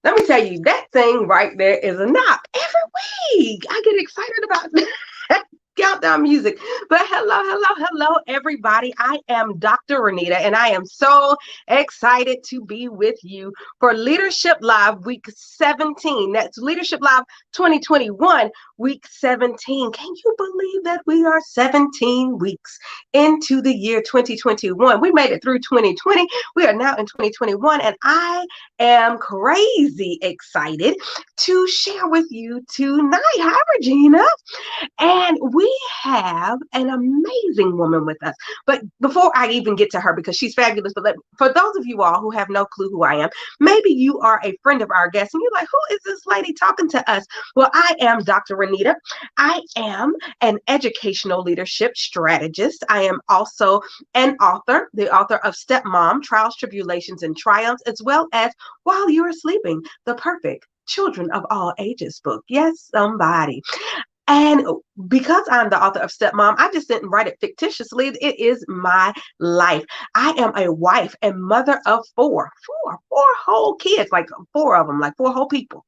Let me tell you, that thing right there is a knock. Every week, I get excited about countdown music. But hello, everybody. I am Dr. Renita, and I am so excited to be with you for Leadership Live Week 17. That's Leadership Live 2021, Week 17. Can you believe that we are 17 weeks into the year 2021? We made it through 2020. We are now in 2021, and I am crazy excited to share with you tonight. Hi, Regina. And we have an amazing woman with us. But before I even get to her, because she's fabulous, but for those of you all who have no clue who I am, maybe you are a friend of our guest and you're like, who is this lady talking to us? Well, I am Dr. Renita. I am an educational leadership strategist. I am also an author, the author of Stepmom, Trials, Tribulations, and Triumphs, as well as While You're Sleeping, the perfect Children of All Ages book. Yes, somebody. And because I'm the author of Stepmom, I just didn't write it fictitiously. It is my life. I am a wife and mother of four whole kids, like four of them, like four whole people.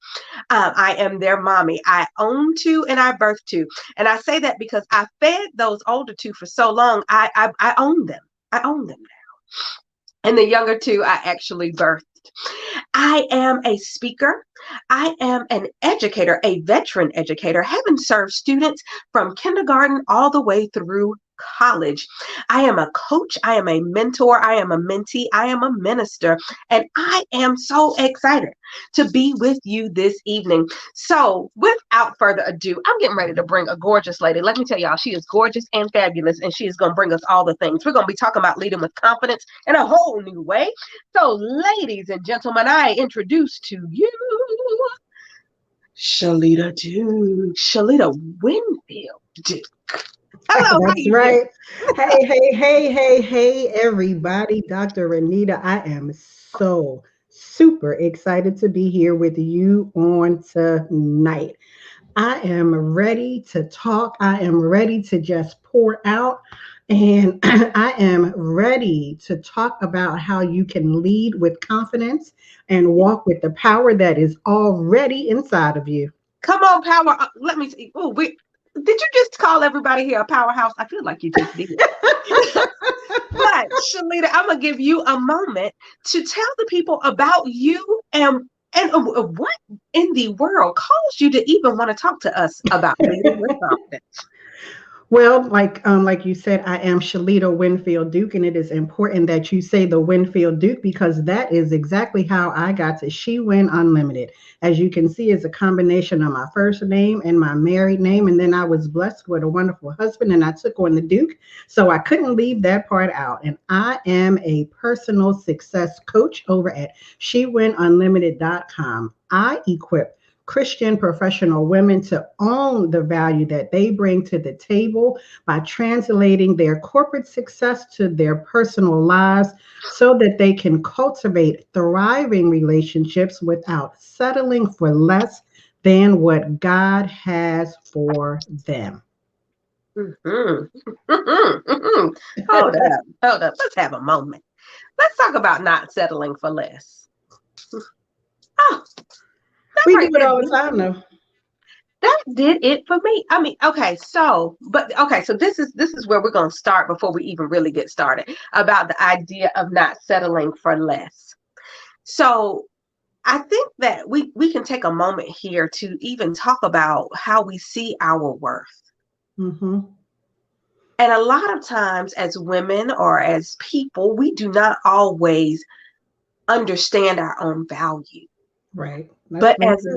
I am their mommy. I own two and I birthed two. And I say that because I fed those older two for so long. I own them. I own them now. And the younger two, I actually birthed. I am a speaker. I am an educator, a veteran educator, having served students from kindergarten all the way through college. I am a coach. I am a mentor. I am a mentee. I am a minister. And I am so excited to be with you this evening. So without further ado, I'm getting ready to bring a gorgeous lady. Let me tell y'all, she is gorgeous and fabulous, and she is going to bring us all the things. We're going to be talking about leading with confidence in a whole new way. So ladies and gentlemen, I introduce to you Shelita Duke, Shelita Winfield Duke. Hello, how That's you doing? right. Hey, everybody. Dr. Renita, I am so super excited to be here with you on tonight. I am ready to talk. I am ready to just pour out. And I am ready to talk about how you can lead with confidence and walk with the power that is already inside of you. Come on, power. Let me see. Oh, did you just call everybody here a powerhouse? I feel like you just did. But Shalita, I'm gonna give you a moment to tell the people about you and what in the world caused you to even want to talk to us about leading with confidence. Well, like you said, I am Shelita Winfield Duke, and it is important that you say the Winfield Duke because that is exactly how I got to She Win Unlimited. As you can see, it's a combination of my first name and my married name, and then I was blessed with a wonderful husband, and I took on the Duke, so I couldn't leave that part out. And I am a personal success coach over at SheWinUnlimited.com. I equip Christian professional women to own the value that they bring to the table by translating their corporate success to their personal lives so that they can cultivate thriving relationships without settling for less than what God has for them. Mhm. Hold up. Let's have a moment. Let's talk about not settling for less. Oh, that We do right it there. all the time, though. That did it for me. I mean, so this is where we're going to start before we even really get started about the idea of not settling for less. So I think that we can take a moment here to even talk about how we see our worth. Hmm. And a lot of times as women or as people, we do not always understand our own value. Right. That's But very true.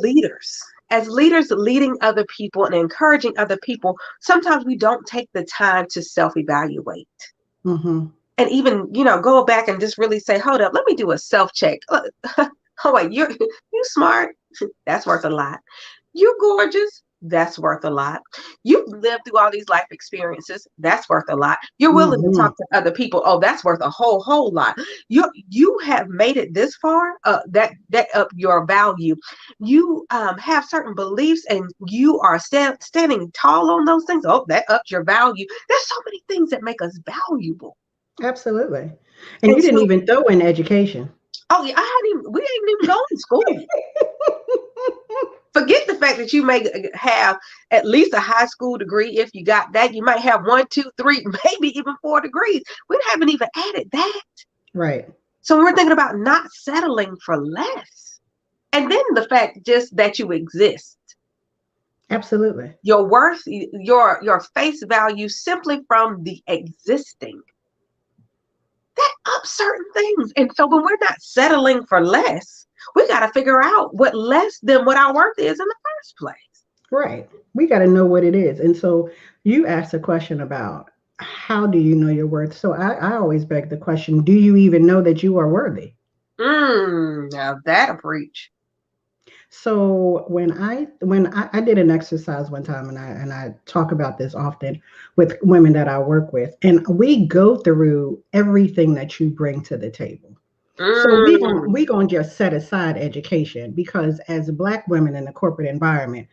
as leaders leading other people and encouraging other people, sometimes we don't take the time to self-evaluate Hmm. and even, go back and just really say, hold up, let me do a self-check. Oh, wait, you smart. That's worth a lot. You're gorgeous. That's worth a lot. You've lived through all these life experiences. That's worth a lot. You're willing to Hmm. talk to other people. Oh, that's worth a whole lot. You have made it this far. That up your value. You have certain beliefs, and you are standing tall on those things. Oh, that ups your value. There's so many things that make us valuable. Absolutely. And And you didn't so, even throw in education. oh yeah, we ain't even going to school. Forget the fact that you may have at least a high school degree. If you got that, you might have one, two, three, maybe even four degrees. We haven't even added that. Right. So we're thinking about not settling for less. And then the fact just that you exist, Absolutely. your worth, your face value simply from the existing, that ups certain things. And so when we're not settling for less, we got to figure out what less than what our worth is in the first place. Right. We got to know what it is. And so you asked a question about how do you know your worth? So I always beg the question, do you even know that you are worthy? Now that'll preach. So when I did an exercise one time, and I talk about this often with women that I work with, and we go through everything that you bring to the table. So Mm, we gonna just set aside education because as Black women in the corporate environment,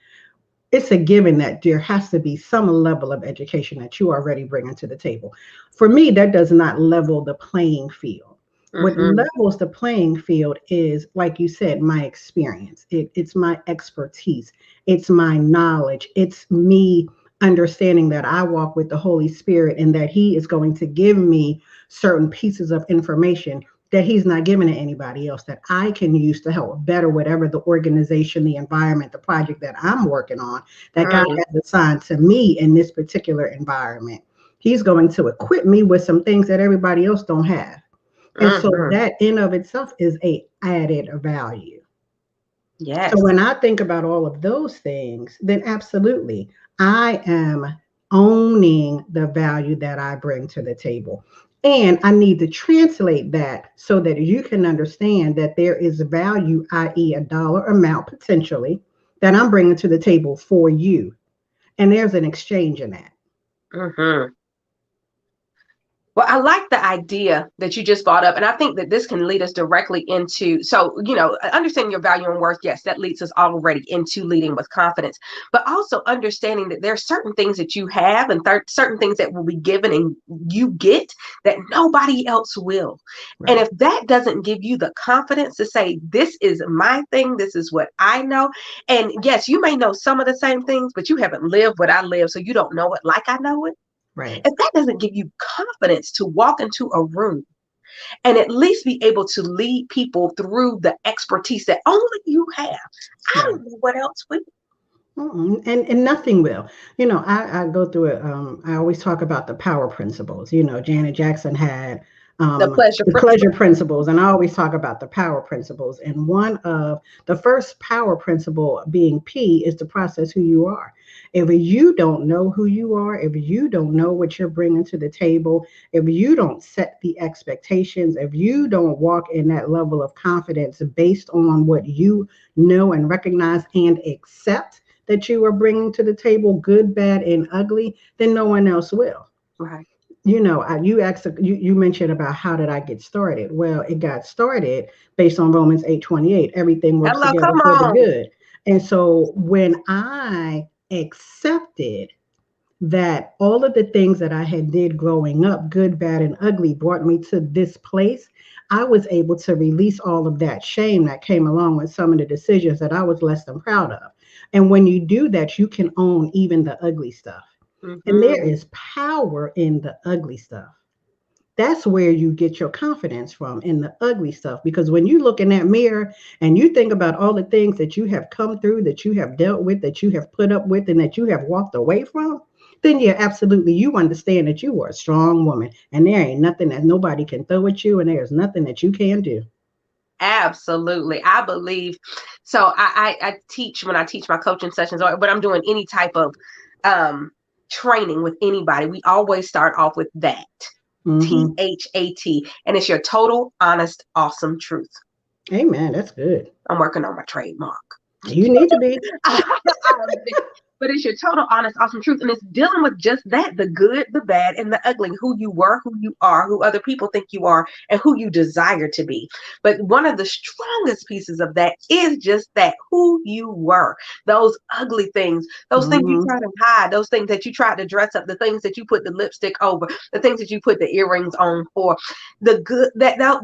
it's a given that there has to be some level of education that you already bringing to the table. For me, that does not level the playing field. What mm-hmm, levels the playing field is, like you said, my experience. It's my expertise. It's my knowledge. It's me understanding that I walk with the Holy Spirit and that He is going to give me certain pieces of information that He's not giving to anybody else that I can use to help better whatever the organization, the environment, the project that I'm working on that God mm, has assigned to me in this particular environment. He's going to equip me with some things that everybody else don't have. And so mm-hmm. that in of itself is a added value. So Yes. when I think about all of those things, then absolutely, I am owning the value that I bring to the table. And I need to translate that so that you can understand that there is value, i.e., a dollar amount potentially, that I'm bringing to the table for you. And there's an exchange in that. Mm-hmm. Well, I like the idea that you just brought up. And I think that this can lead us directly into, so, understanding your value and worth. Yes, that leads us already into leading with confidence, but also understanding that there are certain things that you have and certain things that will be given and you get that nobody else will. And Right. if that doesn't give you the confidence to say, this is my thing, this is what I know. And yes, you may know some of the same things, but you haven't lived what I live. So you don't know it like I know it. Right. If that doesn't give you confidence to walk into a room and at least be able to lead people through the expertise that only you have, I Right. don't know what else would. And nothing will. I go through it. I always talk about the power principles. Janet Jackson had The pleasure the principle. pleasure principles, and I always talk about the power principles. And one of the first power principle being P is to process who you are. If you don't know who you are, if you don't know what you're bringing to the table, if you don't set the expectations, if you don't walk in that level of confidence based on what you know and recognize and accept that you are bringing to the table, good, bad, and ugly, then no one else will. Right. You asked, you mentioned about how did I get started? Well, it got started based on Romans 8:28. Everything works Hello, together come for the on. good. And so when I accepted that all of the things that I had did growing up, good, bad, and ugly, brought me to this place, I was able to release all of that shame that came along with some of the decisions that I was less than proud of. And when you do that, you can own even the ugly stuff. And there Mm-hmm. is power in the ugly stuff. That's where you get your confidence from in the ugly stuff. Because when you look in that mirror and you think about all the things that you have come through, that you have dealt with, that you have put up with, and that you have walked away from, then yeah, absolutely, you understand that you are a strong woman and there ain't nothing that nobody can throw at you and there's nothing that you can do. Absolutely. I believe so. I teach when I teach my coaching sessions or when I'm doing any type of um, training with anybody, we always start off with that. Hmm. THAT. And it's your total, honest, awesome truth. Amen. That's good. I'm working on my trademark. You need to be. but it's your total, honest, awesome truth. And it's dealing with just that, the good, the bad, and the ugly, who you were, who you are, who other people think you are, and who you desire to be. But one of the strongest pieces of that is just that, who you were. Those ugly things, those things you Mm-hmm. try to hide, those things that you tried to dress up, the things that you put the lipstick over, the things that you put the earrings on for, the good,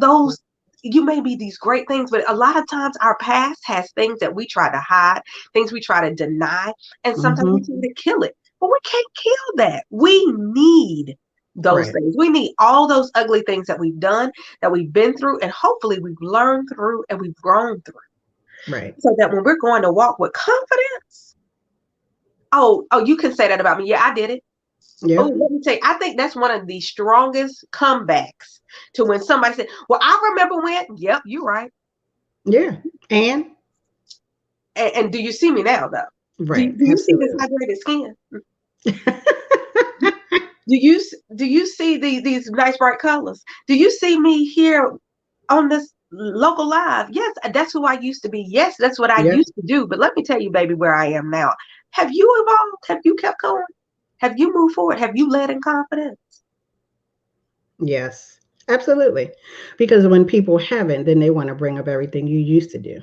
those, you may be these great things, but a lot of times our past has things that we try to hide, things we try to deny, and sometimes we Mm-hmm. try to kill it. But we can't kill that. We need those Right. things. We need all those ugly things that we've done, that we've been through, and hopefully we've learned through and we've grown through. Right. So that when we're going to walk with confidence, you can say that about me. Yeah, I did it. Oh, Yep. let me tell you, I think that's one of the strongest comebacks to when somebody said, well, I remember when, yep, you're right. Yeah. And And do you see me now, though? right. Do you see this Absolutely. hydrated skin? Do you see these nice bright colors? Do you see me here on this local live? Yes, that's who I used to be. Yes, that's what I Yep. used to do. But let me tell you, baby, where I am now. Have you evolved? Have you kept going? Have you moved forward? Have you led in confidence? Yes. Absolutely. Because when people haven't, then they want to bring up everything you used to do.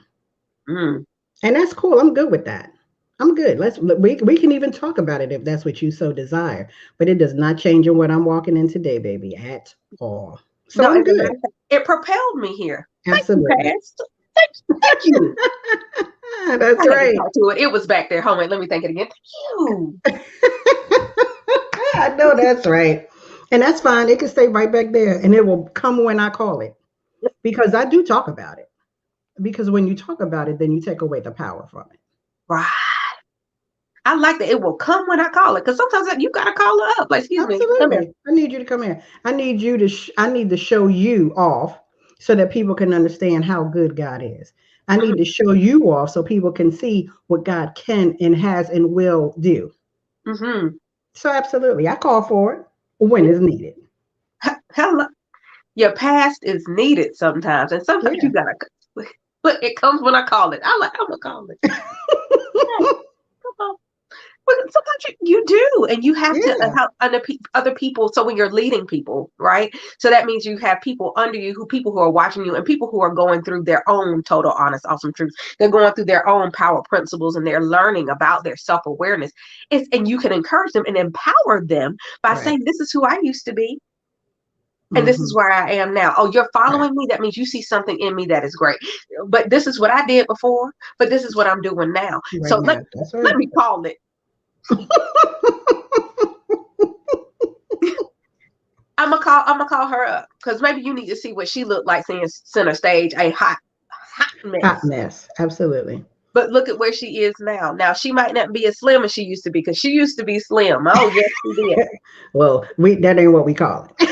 Mm. And that's cool. I'm good with that. I'm good. We can even talk about it if that's what you so desire. But it does not change in what I'm walking in today, baby, at all. So No, I'm as a matter good. of fact, it propelled me here. Thank you, Absolutely. Past. Thank you. I That's had to right. talk to it. It was back there. Hold on, let me think it again. Thank you. I know that's right. And that's fine. It can stay right back there and it will come when I call it. Because I do talk about it. Because when you talk about it, then you take away the power from it. Right. I like that. It will come when I call it. Because sometimes you got to call her up. Like, excuse me, come here. Absolutely. I need you to come here. I need you to I need to show you off so that people can understand how good God is. I need to show you off so people can see what God can and has and will do. Mm-hmm. So absolutely. I call for it when it's needed. Hello. Your past is needed sometimes. And sometimes Yeah. you got to, but it comes when I call it. I'm going to call it. Hey, come on. Well, sometimes you do, and you have to Yeah. help other people. So when you're leading people, right? So that means you have people under you, people who are watching you, and people who are going through their own total, honest, awesome truth. They're going through their own power principles, and they're learning about their self awareness. And you can encourage them and empower them by Right. saying, "This is who I used to be." And this is Hmm. where I am now. Oh, you're Right. following me? That means you see something in me that is great. But this is what I did before, but this is what I'm doing now. So Right let, now. That's let right. me call it. I'm gonna call her up because maybe you need to see what she looked like seeing center stage, a hot Hot mess. mess. Absolutely. But look at where she is now. Now she might not be as slim as she used to be because she used to be slim. Oh yes, she did. Well, we that ain't what we call it.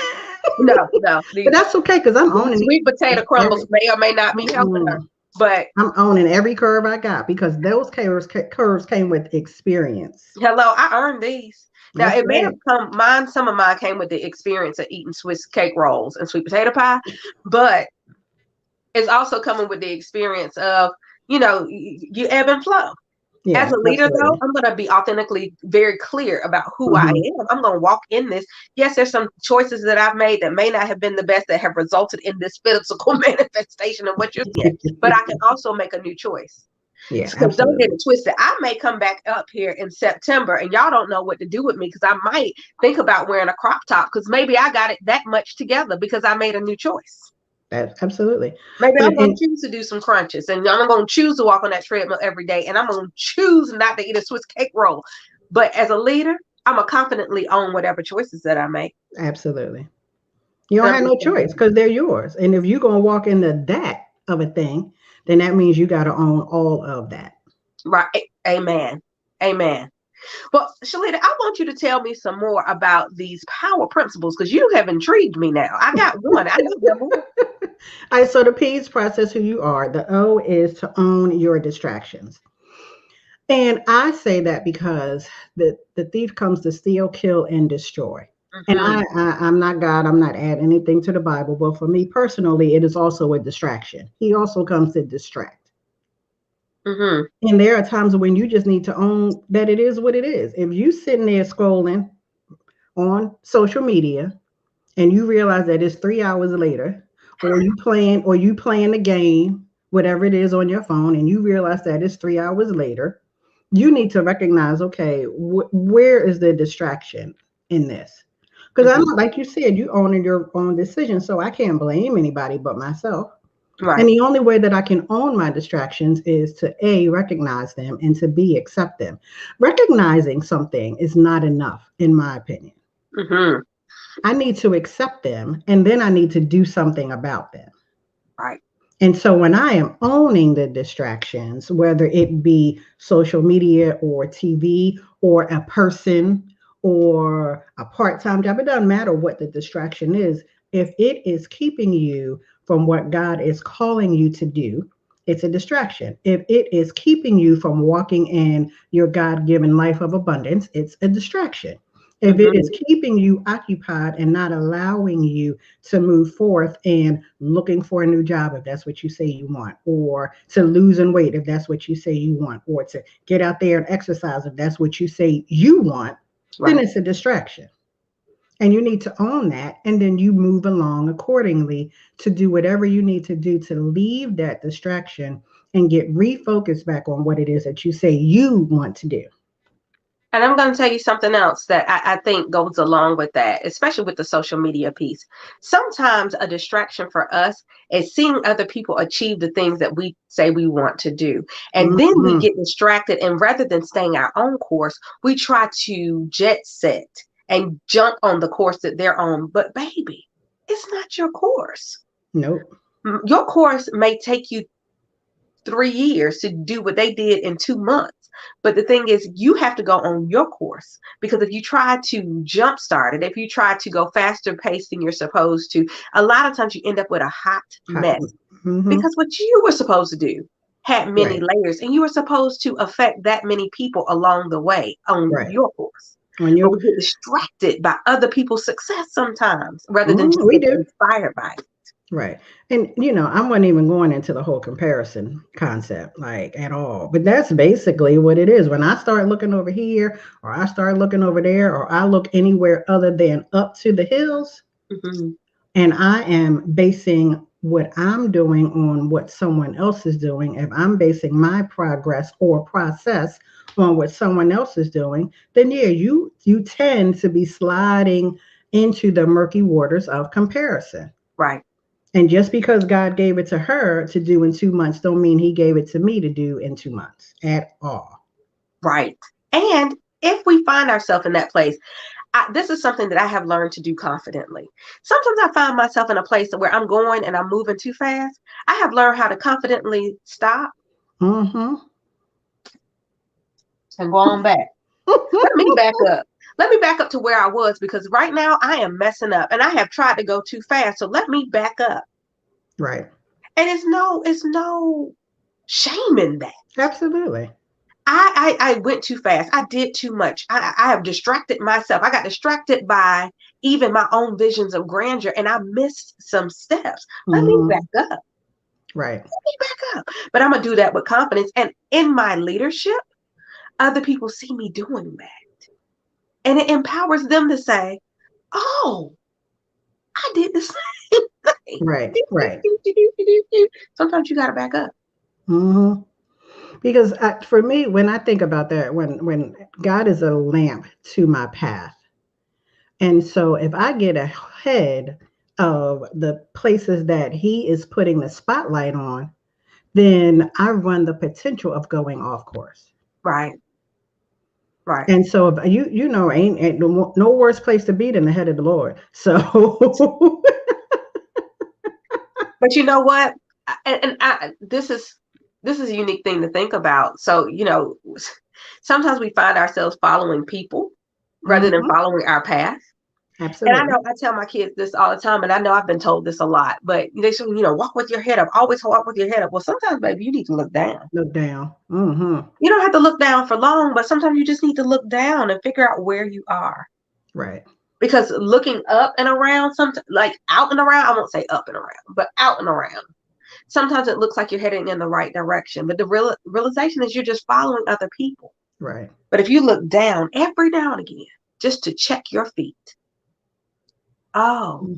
No, no. But that's okay because I'm The owning sweet potato crumbles every. may or may not be helping her. Mm-mm. But I'm owning every curve I got because those curves came with experience. hello, I earned these. Now That's it may have right. come mine, some of mine came with the experience of eating Swiss cake rolls and sweet potato pie, but it's also coming with the experience of, you ebb and flow. As Yeah, a leader, though, absolutely. I'm going to be authentically very clear about who I Hmm. am. I'm going to walk in this. Yes, there's some choices that I've made that may not have been the best that have resulted in this physical manifestation of what you're seeing, but I can also make a new choice. Yeah, Because don't get absolutely. it twisted. I may come back up here in September and y'all don't know what to do with me because I might think about wearing a crop top because maybe I got it that much together because I made a new choice. That's absolutely. Maybe I'm But going and to choose to do some crunches and I'm going to choose to walk on that treadmill every day and I'm going to choose not to eat a Swiss cake roll. But as a leader, I'm going to confidently own whatever choices that I make. absolutely. You And don't I'm have just no going to choice because they're yours. And if you're gonna walk into that of a thing, then that means you gotta own all of that. right. Amen. Amen. Well, Shelita, I want you to tell me some more about these power principles because you have intrigued me now. I got one. I know there are more. All right, so the P is process who you are. The O is to own your distractions. And I say that because the thief comes to steal, kill, and destroy. And Mm-hmm. I'm not God. I'm not adding anything to the Bible. But for me personally, it is also a distraction. He also comes to distract. Mm-hmm. And there are times when you just need to own that it is what it is. If you sitting there scrolling on social media and you realize that it's 3 hours later, or you playing the game, whatever it is on your phone, and you realize that it's 3 hours later, you need to recognize, okay, where is the distraction in this? Because I'm Mm-hmm. not, like you said, you owning your own decision, so I can't blame anybody but myself. And Right. the only way that I can own my distractions is to A, recognize them, and to B, accept them. Recognizing something is not enough, in my opinion. Mm-hmm. I need to accept them, and then I need to do something about them. Right. And so when I am owning the distractions, whether it be social media or TV or a person or a part time job, it doesn't matter what the distraction is. If it is keeping you from what God is calling you to do, it's a distraction. If it is keeping you from walking in your God given life of abundance, it's a distraction. If it is Mm-hmm. keeping you occupied and not allowing you to move forth and looking for a new job if that's what you say you want, or to losing weight if that's what you say you want, or to get out there and exercise if that's what you say you want, then Right. it's a distraction. And you need to own that. And then you move along accordingly to do whatever you need to do to leave that distraction and get refocused back on what it is that you say you want to do. And I'm going to tell you something else that I think goes along with that, especially with the social media piece. Sometimes a distraction for us is seeing other people achieve the things that we say we want to do. And then we Mm-hmm. get distracted. And rather than staying our own course, we try to jet set and jump on the course that they're on. But, baby, it's not your course. Nope. Your course may take you 3 years to do what they did in 2 months. But the thing is, you have to go on your course, because if you try to jumpstart it, if you try to go faster pace than you're supposed to, a lot of times you end up with a hot mess, Mm-hmm. because what you were supposed to do had many Right. layers, and you were supposed to affect that many people along the way on Right. your course. When But you we get distracted by other people's success sometimes rather than just we getting do. inspired by it. Right. And I wasn't even going into the whole comparison concept like at all. But that's basically what it is. When I start looking over here or I start looking over there or I look anywhere other than up to the hills Mm-hmm. and I am basing what I'm doing on what someone else is doing, if I'm basing my progress or process on what someone else is doing, then yeah, you tend to be sliding into the murky waters of comparison. Right. And just because God gave it to her to do in 2 months, don't mean He gave it to me to do in 2 months at all. Right. And if we find ourselves in that place, this is something that I have learned to do confidently. Sometimes I find myself in a place where I'm going and I'm moving too fast. I have learned how to confidently stop Mm-hmm. and go on back. Let me back up. Let me back up to where I was, because right now I am messing up and I have tried to go too fast. So let me back up. Right. And it's no shame in that. Absolutely. I went too fast. I did too much. I have distracted myself. I got distracted by even my own visions of grandeur, and I missed some steps. Let me back Mm-hmm. up. Right. Let me back up. But I'm gonna do that with confidence. And in my leadership, other people see me doing that, and it empowers them to say, "Oh, I did the same thing." Right. Right. Sometimes you gotta back up. Mm-hmm. Because for me, when I think about that, when God is a lamp to my path, and so if I get ahead of the places that He is putting the spotlight on, then I run the potential of going off course. Right, right. And so if ain't no worse place to be than the head of the Lord. So But you know what? This is a unique thing to think about. So, sometimes we find ourselves following people rather than Mhm, following our path. And I absolutely. know I tell my kids this all the time, and I know I've been told this a lot, but they say, walk with your head up, always walk with your head up. Well, sometimes, baby, you need to look down. Look down. Hmm. You don't have to look down for long, but sometimes you just need to look down and figure out where you are. Right. Because looking up and around, sometimes, like out and around, I won't say up and around, but out and around. sometimes it looks like you're heading in the right direction, but the realization is you're just following other people. Right. But if you look down every now and again, just to check your feet, oh,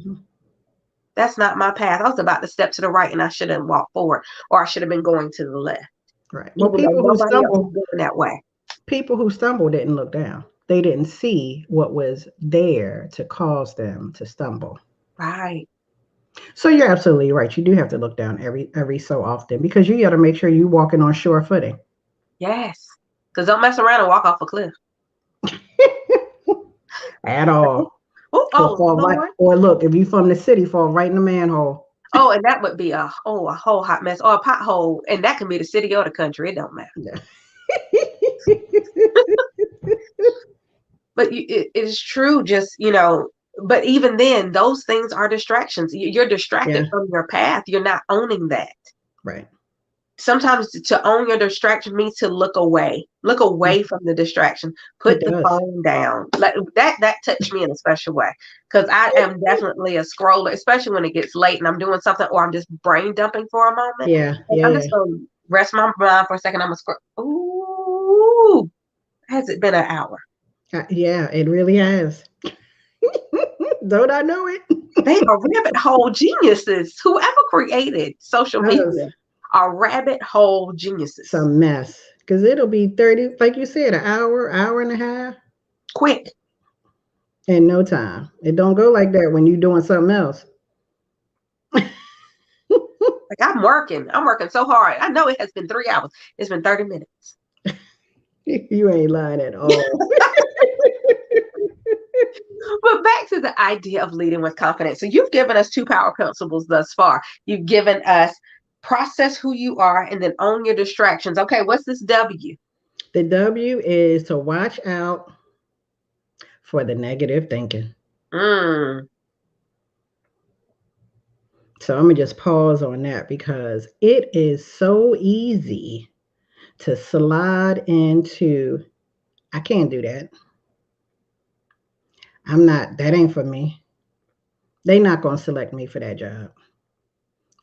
that's not my path. I was about to step to the right and I shouldn't walk forward, or I should have been going to the left. Right. Well, Even though nobody else is going that way. People who stumble didn't look down. They didn't see what was there to cause them to stumble. Right. So you're absolutely right. You do have to look down every so often, because you got to make sure you're walking on sure footing. Yes. Because don't mess around and walk off a cliff. At all. Lord. Or look, if you from the city, fall right in the manhole. Oh, and that would be a whole hot mess, or a pothole, and that can be the city or the country. It don't matter. Yeah. But it is true. Just but even then, those things are distractions. You're distracted from your path. You're not owning that. Right. Sometimes to own your distraction means to look away from the distraction, put the phone down. Like that touched me in a special way, because I am definitely a scroller, especially when it gets late and I'm doing something, or I'm just brain dumping for a moment. I'm just going to rest my mind for a second. I'm going to scroll. Ooh, has it been an hour? Yeah, it really has. Don't I know it? They are rabbit hole geniuses. Whoever created social media are rabbit hole geniuses. It's a mess, because it'll be 30, like you said, an hour and a half. Quick. In no time. It don't go like that when you're doing something else. Like I'm working so hard. I know it has been 3 hours. It's been 30 minutes. You ain't lying at all. But back to the idea of leading with confidence. So you've given us 2 power principles thus far. You've given us process who you are and then own your distractions. Okay, what's this W? The W is to watch out for the negative thinking. So I'm going to just pause on that, because it is so easy to slide into, I can't do that. That ain't for me. They not going to select me for that job.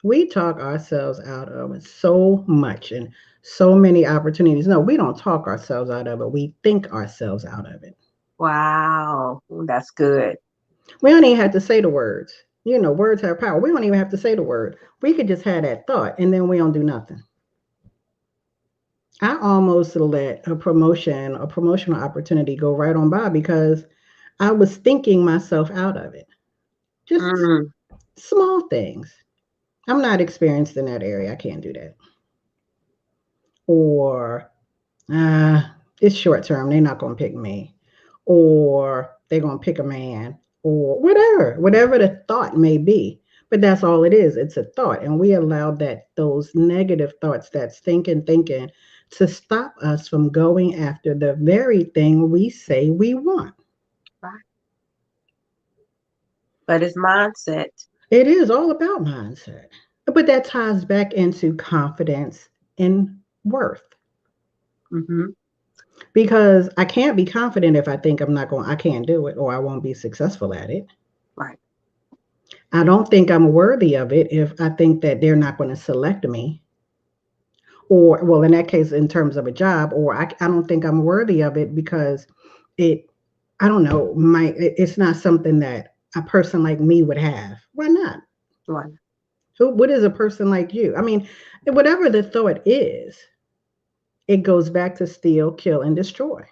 We talk ourselves out of it so much, and so many opportunities. No, we don't talk ourselves out of it. We think ourselves out of it. Wow, that's good. We don't even have to say the words. Words have power. We don't even have to say the word. We could just have that thought, and then we don't do nothing. I almost let a promotional opportunity go right on by, because I was thinking myself out of it. Just small things. I'm not experienced in that area. I can't do that. Or it's short term. They're not going to pick me. Or they're going to pick a man. Or whatever the thought may be. But that's all it is. It's a thought. And we allow those negative thoughts, that's thinking, to stop us from going after the very thing we say we want. Right. But it's mindset. It is all about mindset. But that ties back into confidence and worth. Because I can't be confident if I think I can't do it, or I won't be successful at it. Right. I don't think I'm worthy of it if I think that they're not going to select me. Or, well, in that case, in terms of a job, or I don't think I'm worthy of it because I don't know, it's not something that a person like me would have. Why not? Right. So what is a person like you? I mean, whatever the thought is, it goes back to steal, kill, and destroy.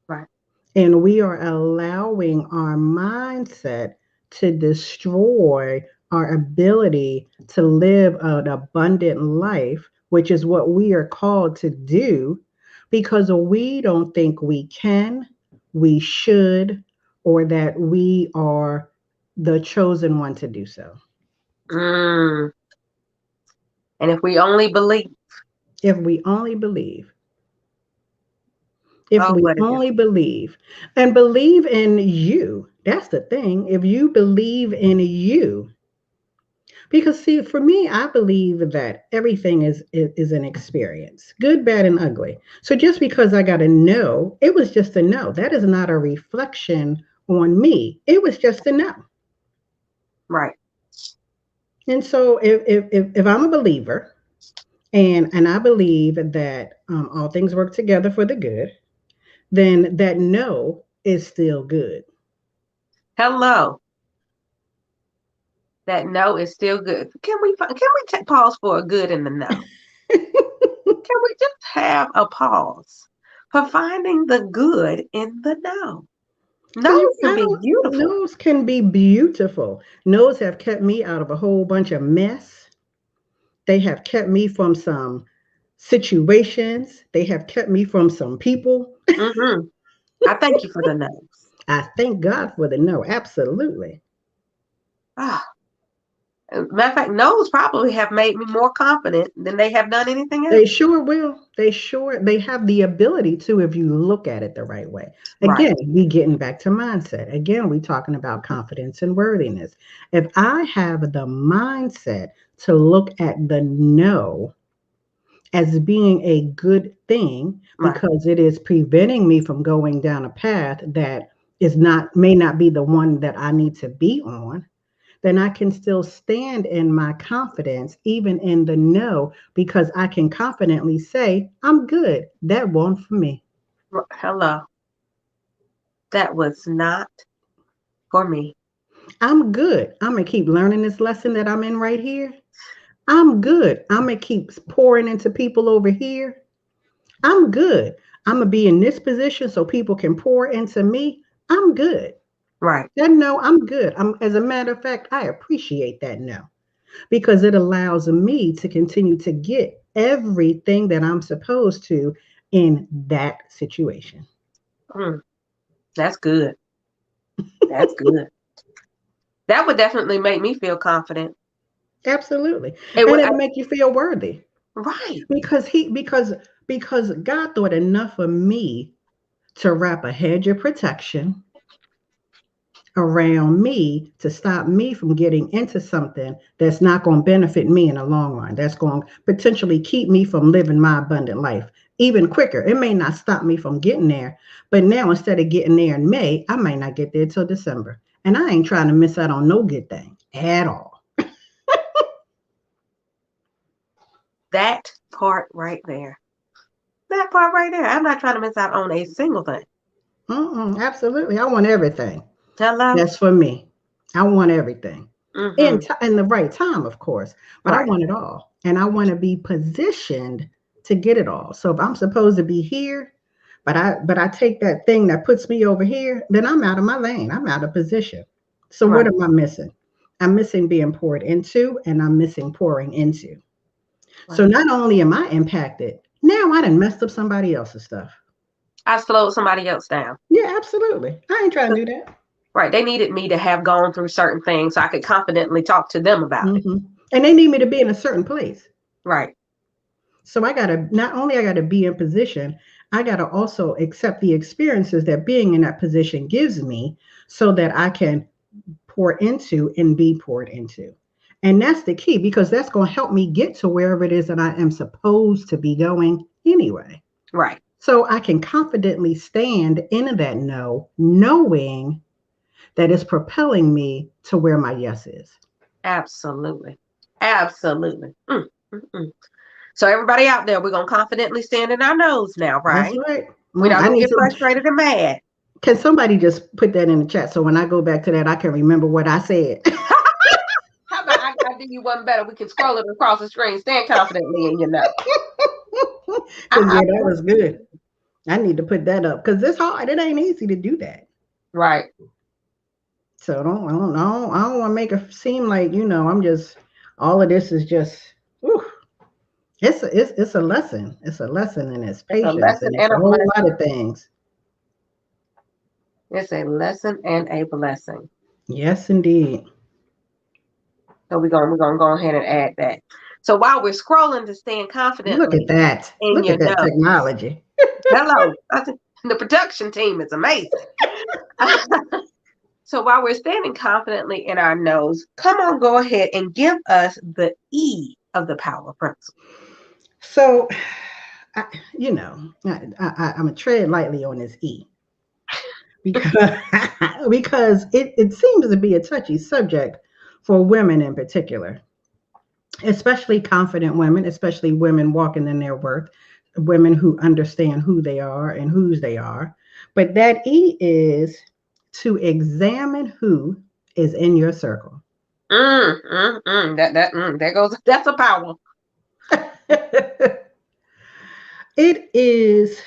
Right. And we are allowing our mindset to destroy our ability to live an abundant life, which is what we are called to do, because we don't think we can, we should, or that we are the chosen one to do so. And if we only believe. If we only believe. And believe in you. That's the thing. If you believe in you. Because see, for me, I believe that everything is an experience, good, bad, and ugly. So just because I got a no, it was just a no. That is not a reflection on me. It was just a no. Right. And so if I'm a believer and I believe that all things work together for the good, then that no is still good. Hello. That no is still good. Can we take pause for a good in the no? Can we just have a pause for finding the good in the no? Because No can I be don't, beautiful. no's can be beautiful. No's have kept me out of a whole bunch of mess. They have kept me from some situations. They have kept me from some people. Hmm. I thank you for the no's. I thank God for the no. Absolutely. Ah, matter of fact, no's probably have made me more confident than they have done anything They else. sure will. They have the ability to if you look at it the right way. Right. Again, we getting back to mindset. Again, we talking about confidence and worthiness. If I have the mindset to look at the no as being a good thing Right. because it is preventing me from going down a path that is not may not be the one that I need to be on, then I can still stand in my confidence, even in the no, because I can confidently say, I'm good. That won't for me. Hello. That was not for me. I'm good. I'm going to keep learning this lesson that I'm in right here. I'm good. I'm going to keep pouring into people over here. I'm good. I'm going to be in this position so people can pour into me. I'm good. Right. That no, I'm good. As a matter of fact, I appreciate that no, because it allows me to continue to get everything that I'm supposed to in that situation. Mm, that's good. That's good. That would definitely make me feel confident. Absolutely. It And would. it'll make you feel worthy Right. because because God thought enough of me to wrap a hedge of protection around me to stop me from getting into something that's not going to benefit me in the long run. That's going to potentially keep me from living my abundant life even quicker. It may not stop me from getting there, but now instead of getting there in May, I might not get there till December. And I ain't trying to miss out on no good thing at all. That part right there. That part right there. I'm not trying to miss out on a single thing. Absolutely. I want everything. Hello? That's for me. I want everything. Mm-hmm. In the right time, of course, but I Right. want it all. And I want to be positioned to get it all. So if I'm supposed to be here, but I take that thing that puts me over here, then I'm out of my lane. I'm out of position. So what Right. am I missing? I'm missing being poured into and I'm missing pouring into. So Right. not only am I impacted, now I done messed up somebody else's stuff. I slowed somebody else down. Yeah, absolutely. I ain't trying to do that. Right. They needed me to have gone through certain things so I could confidently talk to them about it. hmm And they need me to be in a certain place. Right. So I gotta not only I gotta be in position, I gotta also accept the experiences that being in that position gives me so that I can pour into and be poured into. And that's the key because that's going to help me get to wherever it is that I am supposed to be going anyway. Right. So I can confidently stand in that no, knowing that it's propelling me to where my yes is. Absolutely. Absolutely. So everybody out there, we're gonna confidently stand in our nose now, That's right? right. We're not I gonna need get some. frustrated and mad. Can somebody just put that in the chat so when I go back to that, I can remember what I said? How about I do you one better? We can scroll it across the screen. Stand confidently in your know. Because yeah, that was good. I need to put that up because it's hard. It ain't easy to do that. Right. So I don't want to make it seem like I'm just all of this is just. Whew, it's a lesson. It's a lesson and it's It's a patience lesson and it's and a a whole lot blessing. of things. It's a lesson and a blessing. Yes, indeed. So we're gonna go ahead and add that. So while we're scrolling to stand Look at confidently that. in Look your at that nose. technology. Hello. The production team is amazing. So while we're standing confidently in our nose, come on, go ahead and give us the E of the power principle. So, I, I'm a tread lightly on this E because because it seems to be a touchy subject for women in particular. especially confident women, especially women walking in their worth, women who understand who they are and whose they are. But that E is to examine who is in your circle. There goes, that's a power. It is,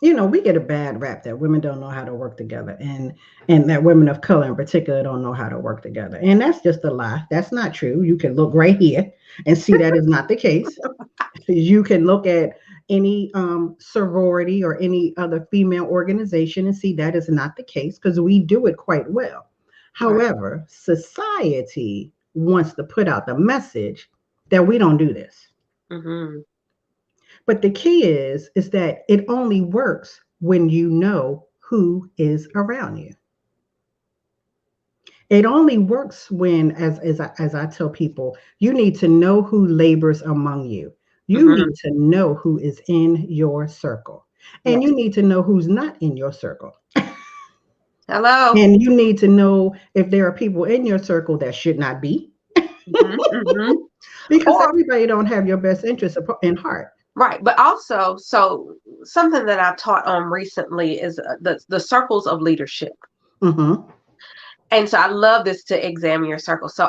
we get a bad rap that women don't know how to work together, and that women of color in particular don't know how to work together. And that's just a lie. That's not true. You can look right here and see that is not the case. You can look at any sorority or any other female organization and see that is not the case because we do it quite well. Right. However, society wants to put out the message that we don't do this. Mm-hmm. But the key is that it only works when you know who is around you. It only works when, as I tell people, you need to know who labors among you. You Mm-hmm. need to know who is in your circle. And Yes. you need to know who's not in your circle. Hello. And you need to know if there are people in your circle that should not be, Mm-hmm. Mm-hmm. because Or everybody don't have your best interest in heart. right, but also, so something that I've taught on recently is the circles of leadership. Mm-hmm. And so I love this to examine your circle. So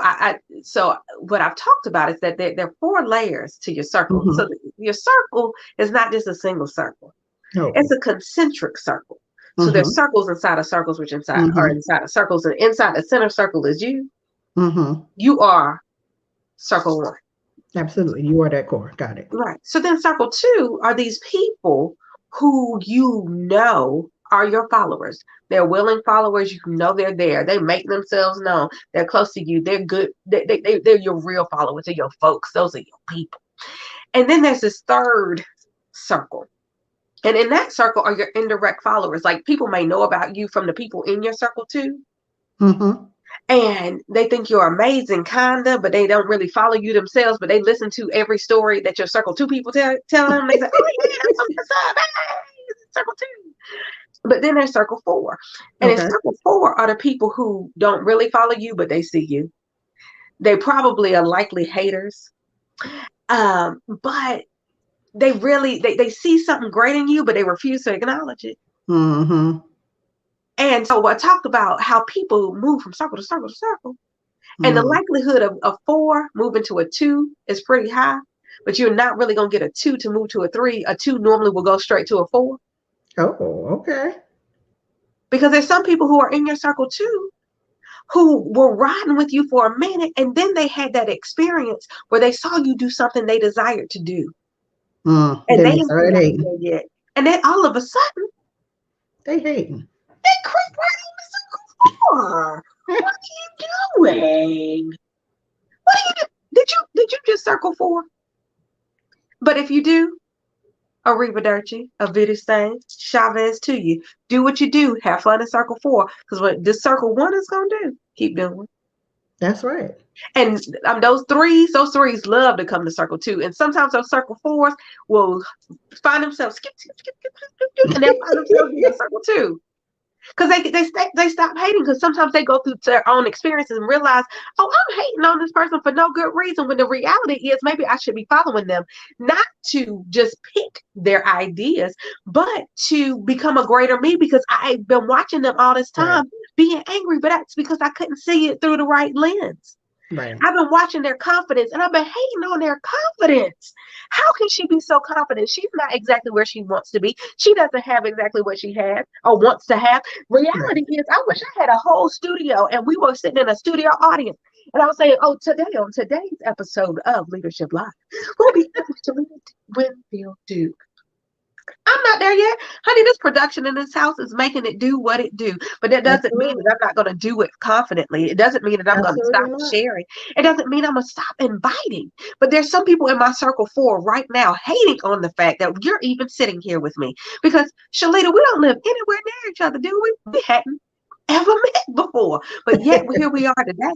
what I've talked about is that there are four layers to your circle. So Mm-hmm. your circle is not just a single circle; it's No. a concentric circle. So there's Mm-hmm. circles inside of circles, which inside are Mm-hmm. inside of circles, and inside the center circle is you. Mm-hmm. You are circle one. Absolutely. You are that core. Got it. Right. So then circle two are these people who you know are your followers. They're willing followers. You know they're there. They make themselves known. They're close to you. They're good. They're your real followers. They're your folks. Those are your people. And then there's this third circle. And in that circle are your indirect followers. Like people may know about you from the people in your circle too. Mm-hmm. And they think you're amazing, kinda, but they don't really follow you themselves. But they listen to every story that your circle two people tell them. They say, "Oh yeah, what's up? Hey, circle two." But then there's circle four, and in Okay. circle four are the people who don't really follow you, but they see you. They probably are likely haters, but they really they see something great in you, but they refuse to acknowledge it. Mm-hmm. And so I talked about how people move from circle to circle to circle. And the Mm. likelihood of a four moving to a two is pretty high, but you're not really going to get a two to move to a three. A two normally will go straight to a four Oh, okay. because there's some people who are in your circle too who were riding with you for a minute and then they had that experience where they saw you do something they desired to do and Then they they ain't started got hating. there yet. And then all of a sudden, They hating. they creep right in the circle four. What are you doing? What are you doing? Did you just circle four? But if you do, arrivederci, a Vidistain, Chavez to you. Do what you do. Have fun in circle four. Because what this circle one is going to do, keep doing. That's right. And those threes love to come to circle two. And sometimes those circle fours will find themselves skip, skip, skip, skip, skip, skip, skip, and they'll find themselves in circle two. Because they stop hating because sometimes they go through their own experiences and realize, oh, I'm hating on this person for no good reason. When the reality is maybe I should be following them, not to just pick their ideas, but to become a greater me because I've been watching them all this Right. time being angry, but that's because I couldn't see it through the right lens. Right. I've been watching their confidence and I've been hating on their confidence. How can she be so confident? She's not exactly where she wants to be. She doesn't have exactly what she has or wants to have. Right. Reality is, I wish I had a whole studio and we were sitting in a studio audience. And I was saying, oh, on today's episode of Leadership Live, we'll be having Shelita Winfield Duke. I'm not there yet. Honey, this production in this house is making it do what it do. But that doesn't mean Absolutely. that I'm not going to do it confidently. It doesn't mean that I'm going to stop Absolutely not. sharing. It doesn't mean I'm going to stop inviting. But there's some people in my circle four right now hating on the fact that you're even sitting here with me. Because, Shelita, we don't live anywhere near each other, do we? We hadn't ever met before. But yet, here we are today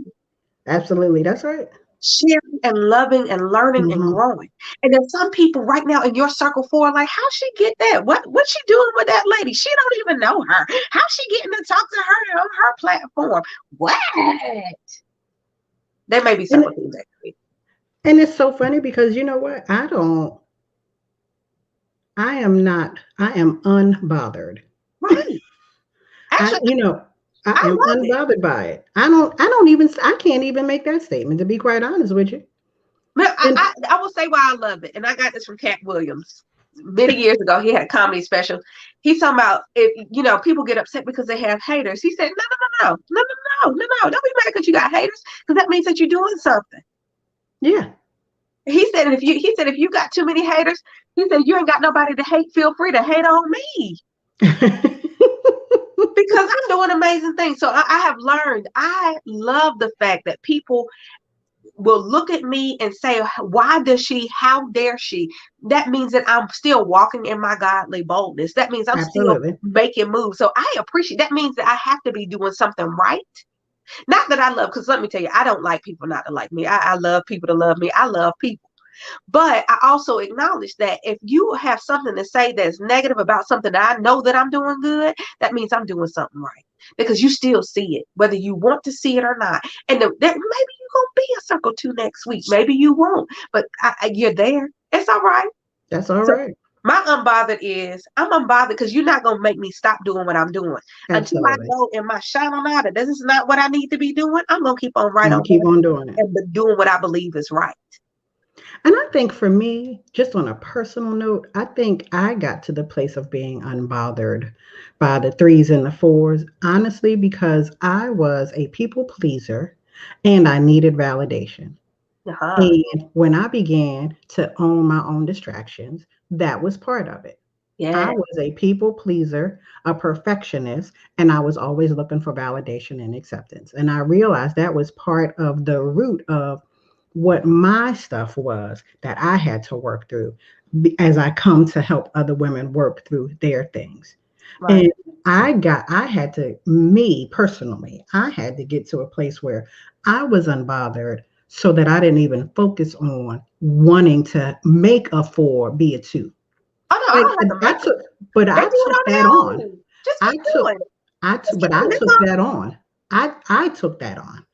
Absolutely. That's right. sharing and loving and learning and Mm-hmm. growing. And there's some people right now in your circle for like, how she get that? What's she doing with that lady? She don't even know her. How's she getting to talk to her on her platform? What? There may be And several things actually. And it's so funny because you know what? I am unbothered. Right. I, Actually, you know, I I am love it. unbothered by it. I can't even make that statement, to be quite honest with you. But And I will say why I love it. And I got this from Cat Williams many years ago. He had a comedy special. He's talking about if people get upset because they have haters. He said, no. Don't be mad because you got haters, because that means that you're doing something. yeah. He said if you got too many haters, he said you ain't got nobody to hate. Feel free to hate on me because I'm doing amazing things. So I have learned. I love the fact that people will look at me and say, why does she? How dare she? That means that I'm still walking in my godly boldness. That means I'm still Absolutely. making moves. So I appreciate that means that I have to be doing something right. Not that I love, because let me tell you, I don't like people not to like me. I love people to love me. I love people. But I also acknowledge that if you have something to say that's negative about something that I know that I'm doing good, that means I'm doing something right. Because you still see it, whether you want to see it or not. And maybe you're going to be a circle two next week. Maybe you won't, but you're there. It's all right. That's all So right. my unbothered is I'm unbothered because you're not going to make me stop doing what I'm doing. Until I Absolutely. know in my shining eye that this is not what I need to be doing, I'm going to keep on right I'm on gonna keep on doing it. and doing what I believe is right. And I think for me, just on a personal note, I think I got to the place of being unbothered by the threes and the fours, honestly, because I was a people pleaser and I needed validation. Uh-huh. And when I began to own my own distractions, that was part of it. I Yeah. was a people pleaser, a perfectionist, and I was always looking for validation and acceptance. And I realized that was part of the root of what my stuff was that I had to work through as I come to help other women work through their things. Right. And I had to, me personally, I had to get to a place where I was unbothered so that I didn't even focus on wanting to make a four be a two. Oh no, I Like don't have to I make them. took, but They I do it took on that on. their own. Just I keep took, doing it. Just keep but I doing it. took that on. I took that on.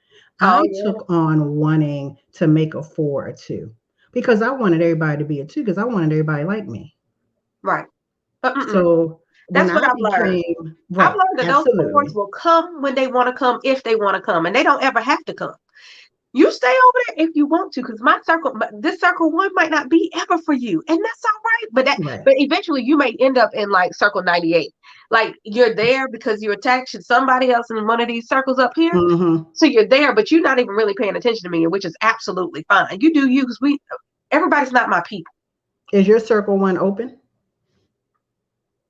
Oh I yeah. took on wanting to make a four or two because I wanted everybody to be a two because I wanted everybody like me. Right. But So when that's what I I've learned. became I've right, learned that those fours absolutely. will come when they want to come, if they want to come, and they don't ever have to come. You stay over there if you want to, because this circle one might not be ever for you, and that's all right. Right. But eventually you may end up in like circle 98. Like you're there because you're attached to somebody else in one of these circles up here. Hmm. So you're there, but you're not even really paying attention to me, which is absolutely fine. You do you, because everybody's not my people. Is your circle one open?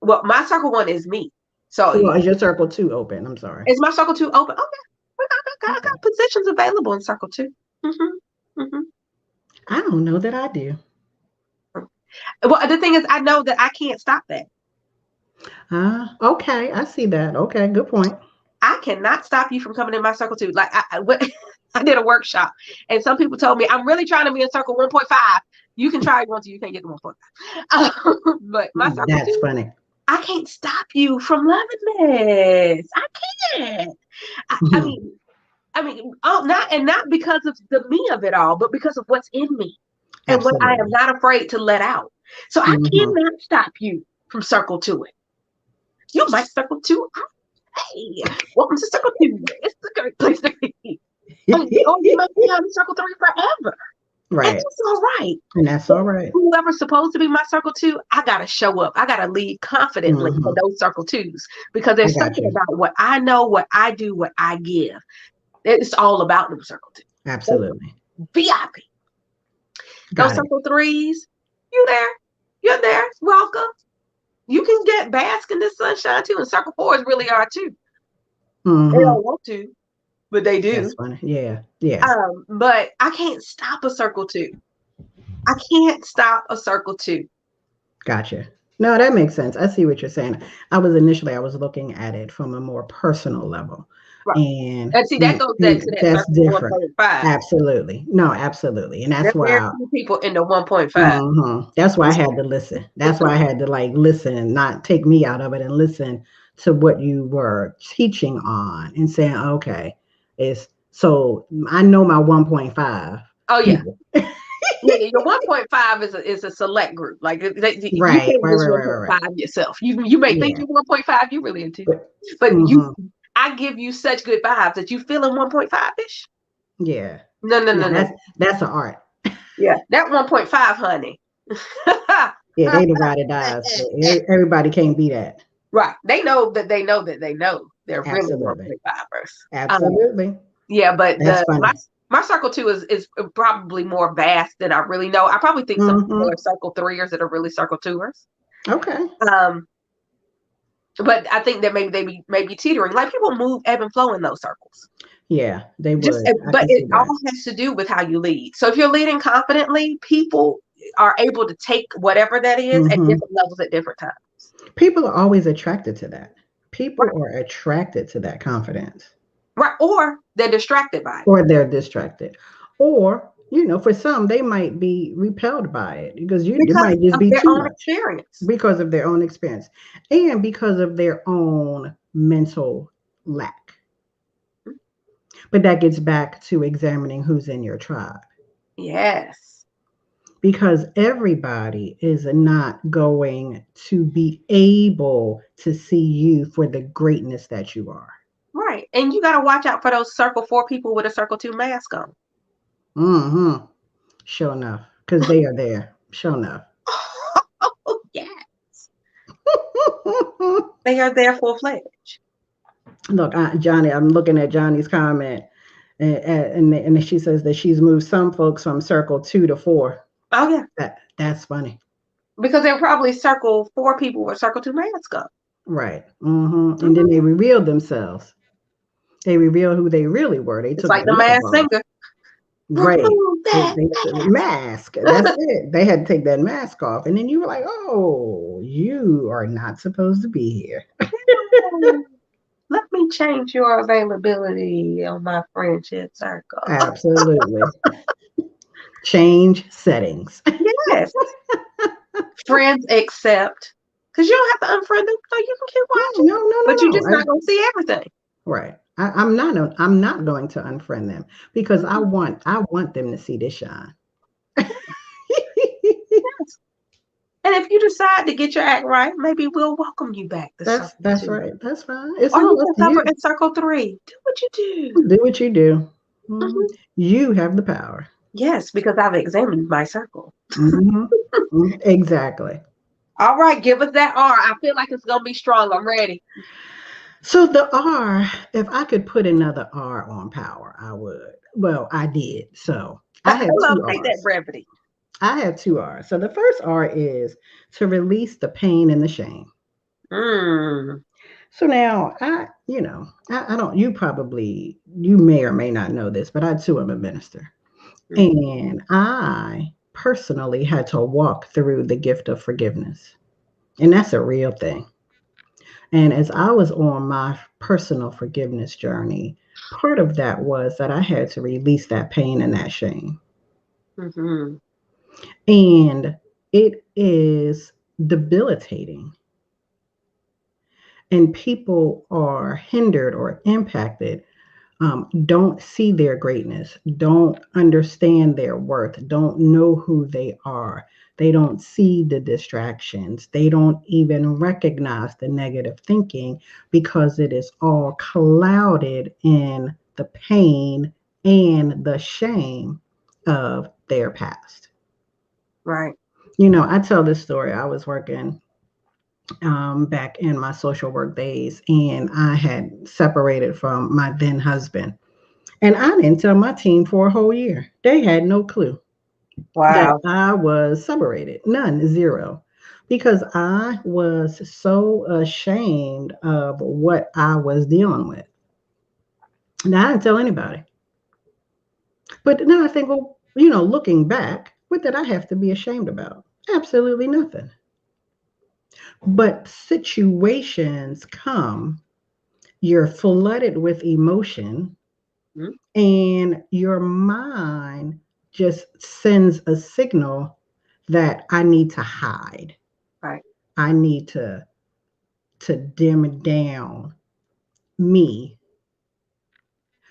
Well, my circle one is me. So Well, is your circle two open? I'm sorry. is my circle two open? Okay, I Okay. got positions available in circle 2. Hmm. I don't know that I do. Well, the thing is, I know that I can't stop that. Okay. I see that. Okay. Good point. I cannot stop you from coming in my circle 2. Like I did a workshop, and some people told me I'm really trying to be in circle 1.5. You can try if you want to. You can't get to 1.5. But my circle That's 2, funny. I can't stop you from loving this. I can't. I Mhm. mean, not because of the me of it all, but because of what's in me and what I am Absolutely. not afraid to let out. So I Hmm. cannot stop you from circle to it. You might circle to. Hey, welcome to circle 2. It's a great place to be. Or you might be on circle 3 forever. And Right. that's all right. And that's But all right. whoever's supposed to be my circle 2, I gotta show up. I gotta lead confidently for Hmm. those circle 2s, because I there's got something you. about what I know, what I do, what I give. It's all about them circle 2. Those Absolutely. VIP. Those Got it. circle 3s, you there? You're there. Welcome. You can get bask in this sunshine too, and circle 4s really are too. They Hmm. don't want to, but they That's do. funny. Yeah. Yeah. But I can't stop a circle 2. I can't stop a circle 2. Gotcha. No, that makes sense. I see what you're saying. I was looking at it from a more personal level. Right. And, And see, that goes back to that that's circle different. 1.5. Absolutely. No, absolutely. And There's very few people in the 1.5. that's why I had to listen. That's why I had to like listen and not take me out of it and listen to what you were teaching on and saying, okay, it's so I know my 1.5 Oh yeah. people. Yeah, your 1.5 is a select group. Like you Right, can't right, just right, right, right. 1.5 yourself. You may think Yeah. you're 1.5, you really into, but Mm-hmm. I give you such good vibes that you feeling 1.5 ish. Yeah. No, no, Now no, no. that's an art. Yeah, that 1.5, honey. Yeah, they divided eyes. Everybody can't be that. Right. They know that they know that they know they're really Absolutely. 1.5ers. Absolutely. Yeah, but That's funny. my circle two is probably more vast than I really know. I probably think some people Mm-hmm. are circle threeers that are really circle twoers. Okay. Um, but I think that maybe they be teetering. Like people move, ebb and flow in those circles. Yeah, they Just would. I but can it see all that. has to do with how you lead. So if you're leading confidently, people are able to take whatever that is at Mm-hmm. different levels at different times. People are always attracted to that. Right. People are attracted to that confidence, Right. Or they're distracted by it. or they're distracted, or for some they might be repelled by it because it Because might just of be their too own much experience. because of their own experience and because of their own mental lack. But that gets back to examining who's in your tribe Yes. because everybody is not going to be able to see you for the greatness that you are. Right. And you got to watch out for those circle four people with a circle two mask on. Mm-hmm. Sure enough, because they are there. Sure enough. Oh, yes. They are there full fledged. Look, Johnny, I'm looking at Johnny's comment, and she says that she's moved some folks from circle 2 to 4. Oh, yeah. That's funny. Because they're probably circle four people with circle two mask on. Right. Mm-hmm. And then they Mm-hmm. revealed themselves. They revealed who they really were. They It's took like that the mask masked off. singer. Right. Remove that They took the mask. That's it. They had to take that mask off. And then you were like, oh, you are not supposed to be here. mask. Let me change your availability on my friendship circle. Absolutely. Change settings. Yes. Friends accept. Because you don't have to unfriend them. So you can keep No, watching. no, no, But you're no, just no. not going to see everything. Right. I'm not going to unfriend them because I Mhm. want them to see this shine. Yes. And if you decide to get your act right, maybe we'll welcome you back to circle That's two. right. That's fine. It's Or all you up can to cover you. in circle three. Do what you do. Do what you do. Mhm. Mhm. You have the power. Yes, because I've examined my circle. Hmm. Exactly. All right, give us that R. I feel like it's going to be strong. I'm ready. So the R, if I could put another R on power, I would. Well, I did. So I have Hello, two take that R's. brevity. I have two R's. So the first R is to release the pain and the shame. Mm. So now I don't, you may or may not know this, but I too am a minister. Mm. And I personally had to walk through the gift of forgiveness. And that's a real thing. And as I was on my personal forgiveness journey, part of that was that I had to release that pain and that shame. Mm-hmm. And it is debilitating. And people are hindered or impacted, don't see their greatness, don't understand their worth, don't know who they are. They don't see the distractions. They don't even recognize the negative thinking because it is all clouded in the pain and the shame of their past. Right. I tell this story. I was working back in my social work days, and I had separated from my then husband. And I didn't tell my team for a whole year. They had no clue that Wow. I was separated. None, zero. Because I was so ashamed of what I was dealing with. And I didn't tell anybody. But now I think, well, looking back, what did I have to be ashamed about? Absolutely nothing. But situations come, you're flooded with emotion, Mm. and your mind just sends a signal that I need to hide. Right. I need to dim down me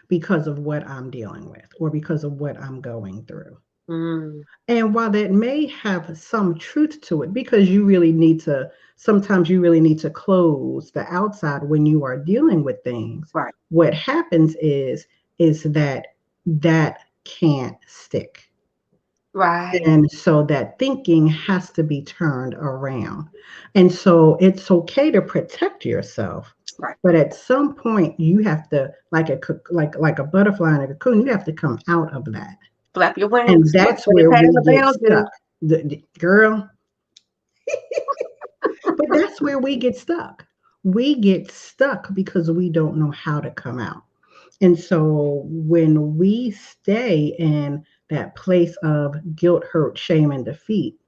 because of what I'm dealing with or because of what I'm going through. Mm, And while that may have some truth to it, because you really need to, sometimes you really need to close the outside when you are dealing with things, right. what happens is that that can't stick. Right. And so that thinking has to be turned around. And so it's okay to protect yourself, Right. but at some point you have to, like like a butterfly in a cocoon, you have to come out of that. Flap your And wings. that's What did where Patty we get LaBelle stuck. do? Girl, but that's where we get stuck. We get stuck because we don't know how to come out. And so when we stay in that place of guilt, hurt, shame, and defeat,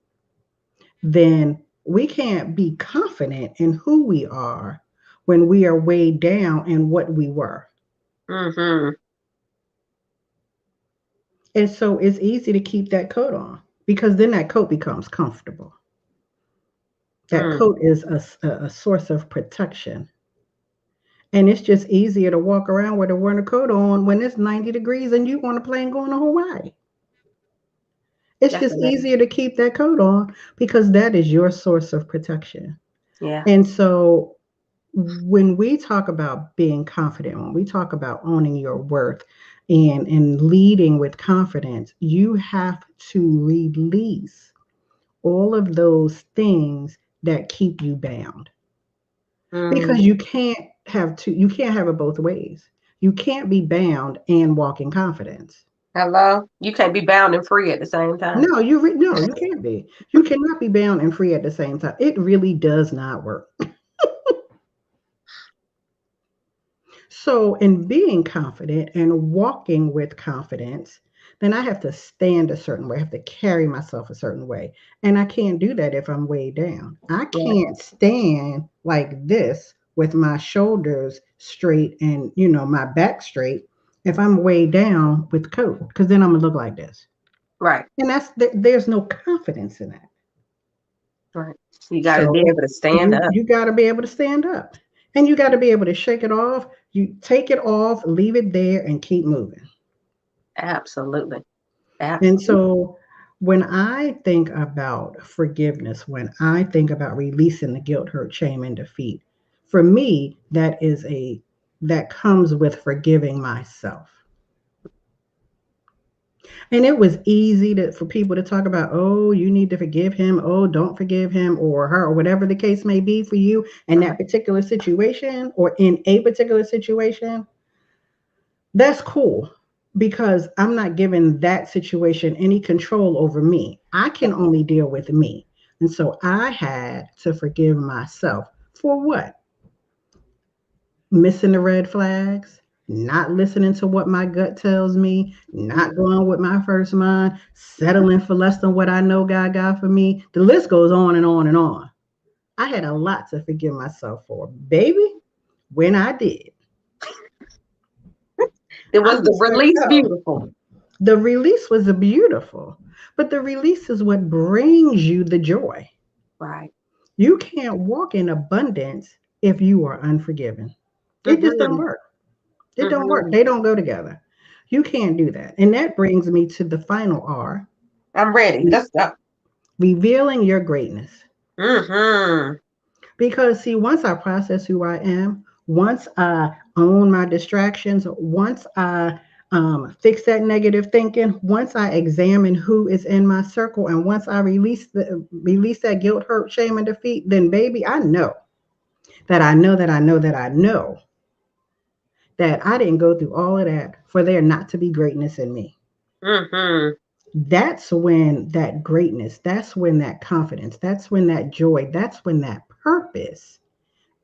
then we can't be confident in who we are when we are weighed down in what we were. Mm-hmm. And so it's easy to keep that coat on because then that coat becomes comfortable. That Mm. coat is a source of protection. And it's just easier to walk around with a winter coat on when it's 90 degrees and you on a plane going to Hawaii. It's That's just amazing. easier to keep that coat on because that is your source of protection. Yeah. And so when we talk about being confident, when we talk about owning your worth and leading with confidence, you have to release all of those things that keep you bound. Because Mm. you can't have it both ways. You can't be bound and walk in confidence. Hello. You can't be bound and free at the same time. No, you can't be. You cannot be bound and free at the same time. It really does not work. So, in being confident and walking with confidence, then I have to stand a certain way. I have to carry myself a certain way. And I can't do that if I'm weighed down. I Yeah. can't stand like this with my shoulders straight and, my back straight if I'm weighed down with the coat, because then I'm going to look like this. Right. And there's no confidence in that. Right. You got to be So able to stand you up. you got to be able to stand up. And you got to be able to shake it off. You take it off, leave it there, and keep moving. Absolutely. And Absolutely. so when I think about forgiveness, when I think about releasing the guilt, hurt, shame, and defeat, for me, that comes with forgiving myself. And it was easy for people to talk about, oh, you need to forgive him, oh, don't forgive him or her, or whatever the case may be for you in that particular situation or in a particular situation. That's cool because I'm not giving that situation any control over me. I can only deal with me. And so I had to forgive myself for what? Missing the red flags, not listening to what my gut tells me, not Mm. going with my first mind, settling for less than what I know God got for me. The list goes on and on and on. I had a lot to forgive myself for. Baby, when I did, It was I'm the just like, release oh, beautiful. the release was beautiful, but the release is what brings you the joy. Right. You can't walk in abundance if you are unforgiven. It just don't Mm-hmm. work. It don't work. Mm-hmm. They don't go together. You can't do that. And that brings me to the final R, I'm ready. Let's go. revealing your greatness. Mm-hmm. Because, see, once I process who I am, once I own my distractions, once I fix that negative thinking, once I examine who is in my circle, and once I release that guilt, hurt, shame, and defeat, then baby, I know that I know that I know that I know that I didn't go through all of that for there not to be greatness in me. Mm-hmm. That's when that greatness, that's when that confidence, that's when that joy, that's when that purpose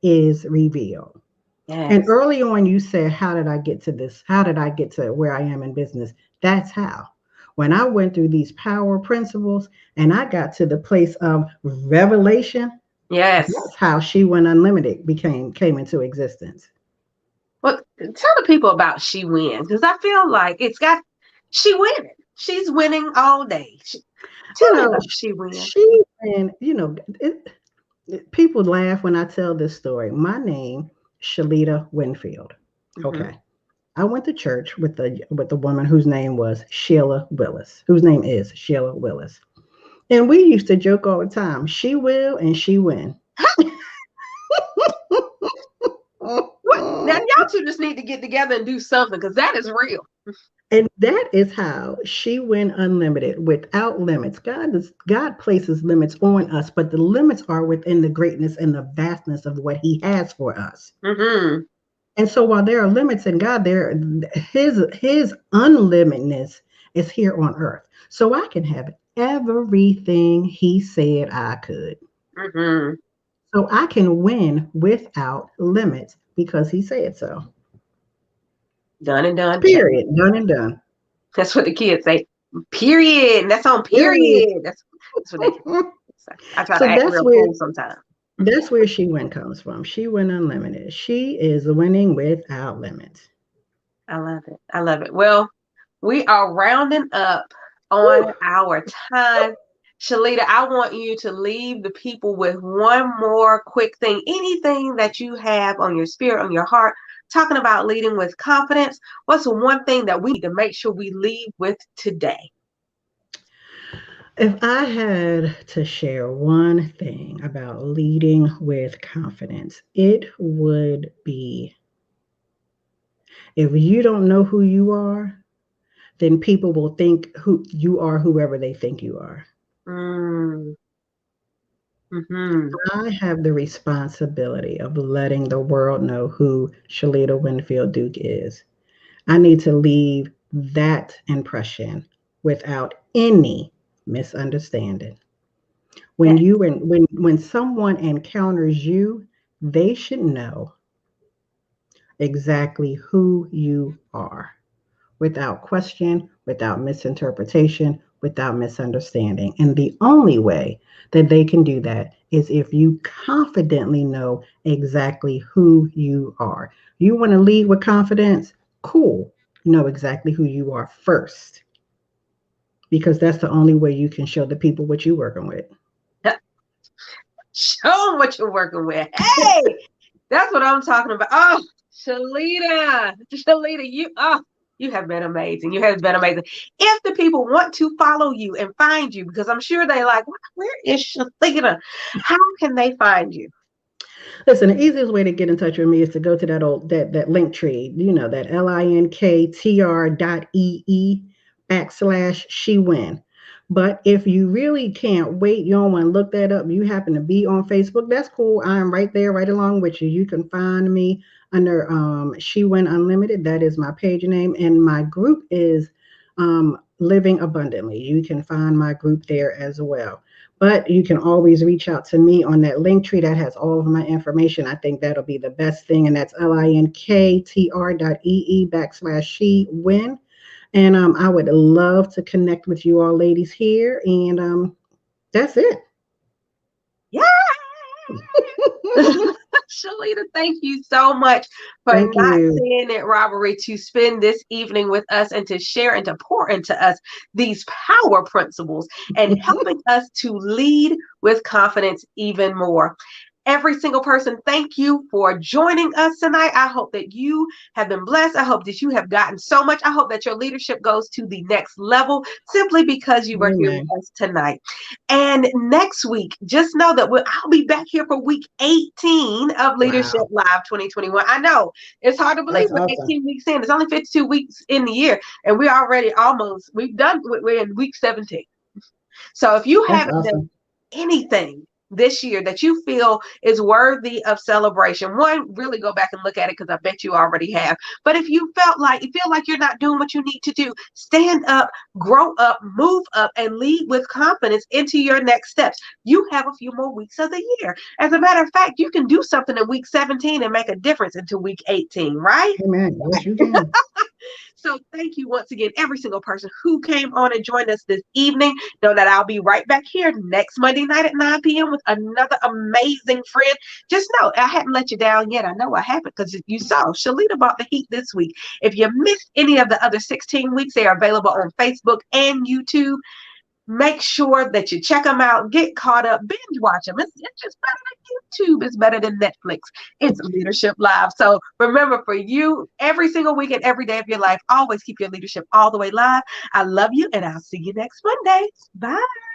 is revealed. And Yes. early on, you said, how did I get to this? How did I get to where I am in business? That's how. When I went through these power principles and I got to the place of revelation, Yes. that's how She Went Unlimited came into existence. Well, tell the people about She Wins because I feel like it's got she winning. She's winning all day. You Tell me know, about She Wins. she and people laugh when I tell this story. My name, Shelita Winfield. Mm-hmm. Okay. I went to church with the woman whose name was Sheila Willis, whose name is Sheila Willis. And we used to joke all the time, she will and she win. What? Now y'all two just need to get together and do something because that is real. And that is how she went unlimited, without limits. God places limits on us, but the limits are within the greatness and the vastness of what He has for us. Mm-hmm. And so, while there are limits in God, His unlimitedness is here on earth. So I can have everything He said I could. Mm-hmm. So I can win without limits because He said so. Done and done. Check. Period. Done and done. That's what the kids say. Period. That's on Period. period. That's what they say. I try to So act real cool sometimes. that's where She Win comes from. She Win Unlimited. She is winning without limits. I love it. I love it. Well, we are rounding up Woo. on our time. Shelita, I want you to leave the people with one more quick thing. Anything that you have on your spirit, on your heart, talking about leading with confidence. What's the one thing that we need to make sure we leave with today? If I had to share one thing about leading with confidence, it would be, if you don't know who you are, then people will think who you are, whoever they think you are. Mm. Mm-hmm. I have the responsibility of letting the world know who Shelita Winfield Duke is. I need to leave that impression without any misunderstanding. When Yes. you when someone encounters you, they should know exactly who you are, without question, without misinterpretation, without misunderstanding. And the only way that they can do that is if you confidently know exactly who you are. You want to lead with confidence? Cool. Know exactly who you are first, because that's the only way you can show the people what you're working with. Show them what you're working with. Hey, that's what I'm talking about. Oh, Shelita, you have been amazing. You have been amazing. If the people want to follow you and find you, because I'm sure they like, where is Shelita? How can they find you? Listen, the easiest way to get in touch with me is to go to that link tree, that linktr.ee / she win. But if you really can't wait, you don't want to look that up, you happen to be on Facebook, that's cool. I'm right there, right along with you. You can find me under She Win Unlimited. That is my page name. And my group is Living Abundantly. You can find my group there as well. But you can always reach out to me on that link tree that has all of my information. I think that'll be the best thing. And that's linktr.ee / she win. And I would love to connect with you all ladies here. And that's it. Yeah. Shelita, thank you so much for Thank not you. seeing it robbery to spend this evening with us and to share and to pour into us these power principles and helping us to lead with confidence even more. Every single person, thank you for joining us tonight. I hope that you have been blessed. I hope that you have gotten so much. I hope that your leadership goes to the next level simply because you were here with Amen. us tonight. And next week, just know that I'll be back here for week 18 of Leadership Wow. Live 2021. I know it's hard to believe That's we're awesome. 18 weeks in. It's only 52 weeks in the year, and we're already we're in week 17. So if you That's haven't done awesome. anything this year that you feel is worthy of celebration, one, really go back and look at it because I bet you already have. But if you feel like you're not doing what you need to do, stand up, grow up, move up, and lead with confidence into your next steps. You have a few more weeks of the year. As a matter of fact, you can do something in week 17 and make a difference into week 18, right? Amen. Yes, you can. So thank you once again, every single person who came on and joined us this evening. Know that I'll be right back here next Monday night at 9 p.m. with another amazing friend. Just know I haven't let you down yet. I know I haven't because you saw Shelita brought the heat this week. If you missed any of the other 16 weeks, they are available on Facebook and YouTube. Make sure that you check them out, get caught up, binge watch them. It's just better than YouTube is better than Netflix. It's Leadership Live. So remember, for you, every single week and every day of your life, always keep your leadership all the way live. I love you, and I'll see you next Monday. Bye.